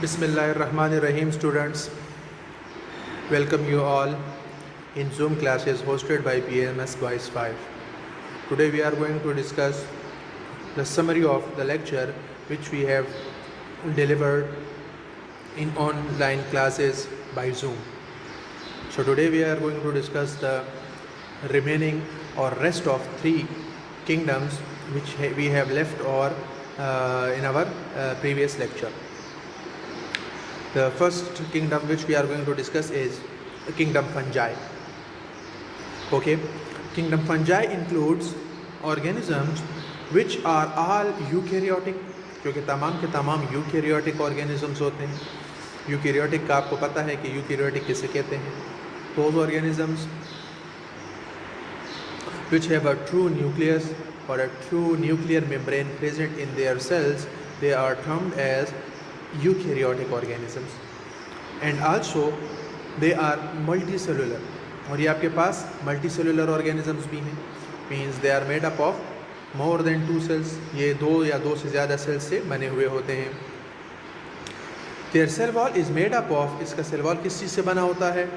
Bismillahirrahmanirrahim, students. Welcome you all in Zoom classes hosted by PMS Boys 5. Today we are going to discuss the summary of the lecture which we have delivered in online classes by Zoom. So today we are going to discuss the remaining or rest of 3 kingdoms which we have left in our previous lecture. The first kingdom which we are going to discuss is Kingdom Fungi. Okay, Kingdom Fungi includes organisms which are all eukaryotic, क्योंकि तमाम के तमाम eukaryotic organisms होते हैं. Eukaryotic का आपको पता है कि यूकैरियोटिक किसे कहते हैं. Those organisms which have a true nucleus or a true nuclear membrane present in their cells, they are termed as eukaryotic organisms, and also they are multicellular. और ये आपके पास multicellular organisms भी हैं, means they are made up of more than 2 cells. ये 2 या 2 से ज़्यादा cells से बने हुए होते हैं. Their cell wall is made up of, इसका cell wall किस चीज़ से बना होता है?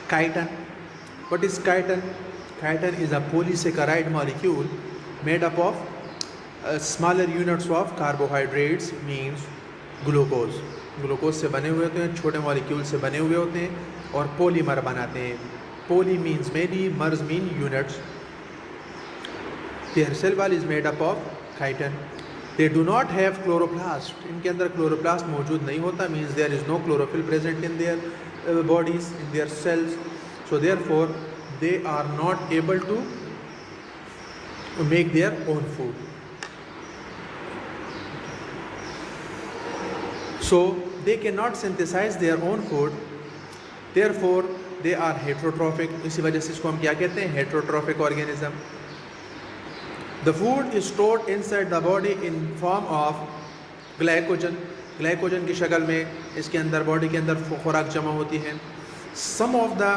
Chitin. What is chitin? Chitin is a polysaccharide molecule made up of smaller units of carbohydrates, means glucose. Glucose से बने हुए होते हैं, छोटे मॉलिक्यूल से बने हुए होते हैं और पॉलीमर बनाते हैं. Poly means many, mers mean units. Their cell wall is made up of chitin. They do not have chloroplast. इनके अंदर क्लोरोप्लास्ट मौजूद नहीं होता, means there is no chlorophyll present in their bodies, in their cells. So therefore they are not able to make their own food. So they cannot synthesize their own food, therefore they are heterotrophic. इसी वजह से इसको हम क्या कहते हैं? Heterotrophic organism. The food is stored inside the body in form of glycogen. Glycogen की शक्ल में इसके अंदर, बॉडी के अंदर खुराक जमा होती है. Some of the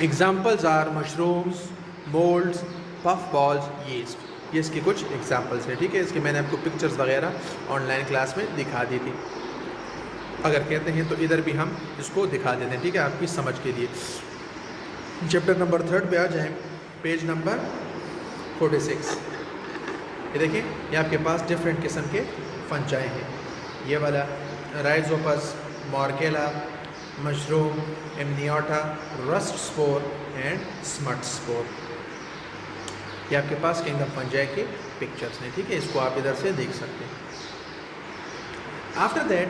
examples are mushrooms, molds, puffballs, yeast. ये इसकी कुछ एग्जाम्पल्स हैं. ठीक है, इसके मैंने आपको पिक्चर्स वगैरह ऑनलाइन क्लास में दिखा दी थी. अगर कहते हैं तो इधर भी हम इसको दिखा देते हैं. ठीक है, आपकी समझ के लिए. चैप्टर नंबर 3 पे आ जाएं, पेज नंबर 46. ये देखें, ये आपके पास डिफरेंट किस्म के फंजाई हैं. ये वाला rhizopus, morchella, mushroom, amanita, rust spore and smut spore. ये आपके पास किंगडम फंजाई के पिक्चर्स हैं. ठीक है, इसको आप इधर से देख सकते हैं. After that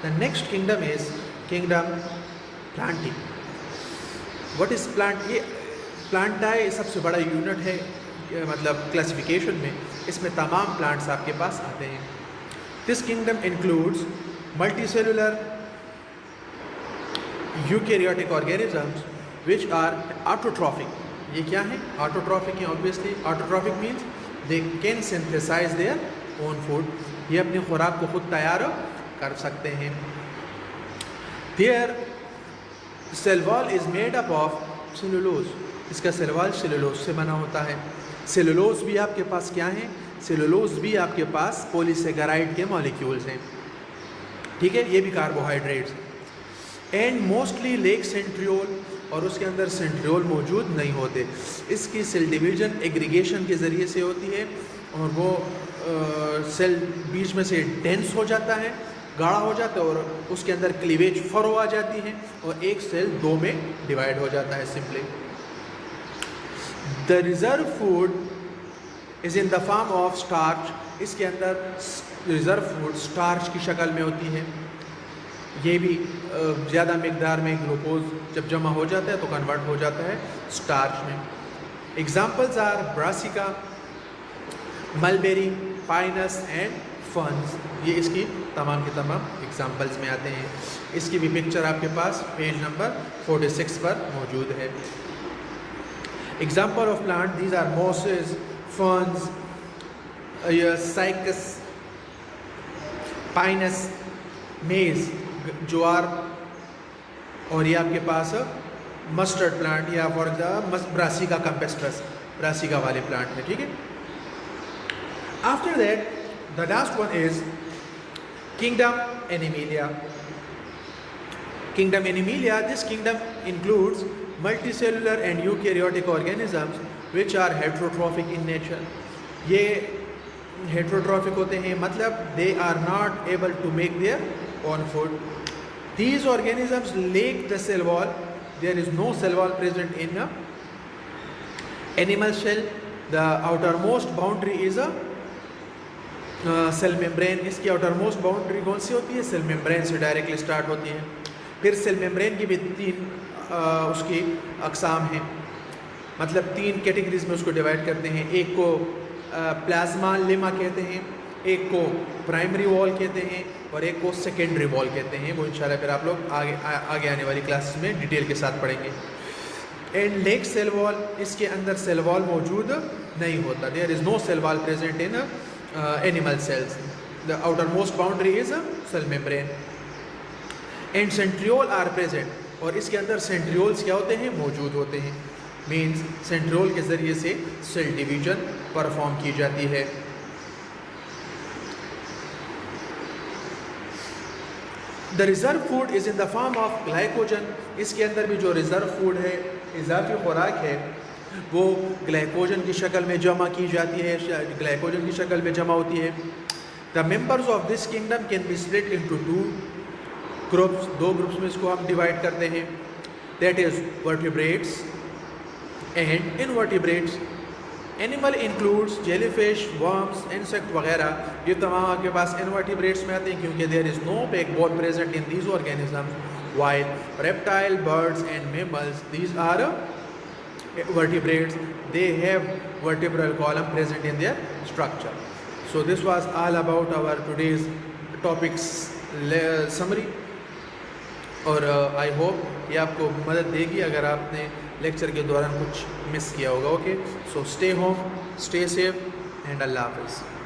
the next kingdom is kingdom Plantae. What is plant? ये प्लांटाई सबसे बड़ा यूनिट है, मतलब क्लासिफिकेशन में. इसमें तमाम प्लांट्स आपके पास आते हैं. This kingdom includes multicellular eukaryotic organisms which are autotrophic. ये क्या है? ऑटोट्रॉफिक है. Obviously autotrophic means they can synthesize their own food. ये अपनी खुराक को खुद तैयार कर सकते हैं. Their cell wall is made up of cellulose. इसका सेल वॉल सेलुलोज से बना होता है. सेलुलोज भी आपके पास क्या है? सेलुलोज भी आपके पास पॉलीसेकेराइड के मॉलिक्यूल्स हैं. ठीक है, ये भी carbohydrates. And mostly lake centriole, और उसके अंदर सेंट्रियोल मौजूद नहीं होते. इसकी सेल डिवीजन एग्रीगेशन के ज़रिए से होती है और वो सेल बीच में से डेंस हो जाता है, गाढ़ा हो जाता है, और उसके अंदर क्लीवेज फरो आ जाती है और एक सेल 2 में डिवाइड हो जाता है simply. The reserve food is in the form of starch. इसके अंदर रिज़र्व फूड स्टार्च की शक्ल में होती है. ये भी ज़्यादा मकदार में ग्लूकोज जब जमा हो जाता है तो कन्वर्ट हो जाता है स्टार्च में. Examples are Brassica, mulberry, Pinus and ferns. ये इसकी तमाम के तमाम एग्जाम्पल्स में आते हैं. इसकी भी पिक्चर आपके पास पेज नंबर 46 पर मौजूद है. Example of plant, these are mosses, ferns, Cycas, Pinus, maize, jowar, और ये आपके पास मस्टर्ड प्लांट या for example Brassica campestris, Brassica वाले प्लांट है. ठीक है. After that the last one is Kingdom Animalia. Kingdom Animalia, this kingdom includes multicellular and eukaryotic organisms which are heterotrophic in nature. ये heterotrophic होते हैं, मतलब they are not able to make their own food. These organisms lack the cell wall. There is no cell wall present in a animal cell. The outermost boundary is a cell membrane. इसकी outermost boundary कौन सी होती है? Cell membrane से directly start होती है. फिर cell membrane की भी तीन उसकी अकसाम हैं, मतलब तीन कैटेगरीज में उसको डिवाइड करते हैं. एक को प्लाज्मा लेमा कहते हैं, एक को प्राइमरी वॉल कहते हैं और एक को सेकेंडरी वॉल कहते हैं. वो इंशाल्लाह फिर आप लोग आगे आने वाली क्लासेस में डिटेल के साथ पढ़ेंगे. एंड लेक सेल वॉल, इसके अंदर सेल वॉल मौजूद नहीं होता. There is no cell wall present in animal cells. The outermost boundary is cell membrane. And centriole are present, और इसके अंदर सेंट्रियोल्स क्या होते हैं? मौजूद होते हैं. मीन्स सेंट्रियोल के ज़रिए से सेल डिवीजन परफॉर्म की जाती है. The reserve food is in the form of glycogen. इसके अंदर भी जो रिज़र्व फूड है, इजाफी खुराक है, वो ग्लाइकोजन की शक्ल में जमा की जाती है, ग्लाइकोजन की शक्ल में जमा होती है. The members of this kingdom can be split into two groups. दो ग्रुप्स में इसको हम डिवाइड करते हैं. That is vertebrates and invertebrates. Animal includes jellyfish, worms, insect वगैरह. ये तमाम आपके पास इनवर्टिब्रेट्स में आते हैं क्योंकि there is no backbone present in these organisms. while reptile, birds and mammals, these are vertebrates, they have vertebral column present in their structure. So this was all about our today's topics summary, और I hope ये आपको मदद देगी अगर आपने lecture के दौरान कुछ मिस किया होगा. Okay, so stay home, stay safe and अल्लाह हाफिज़.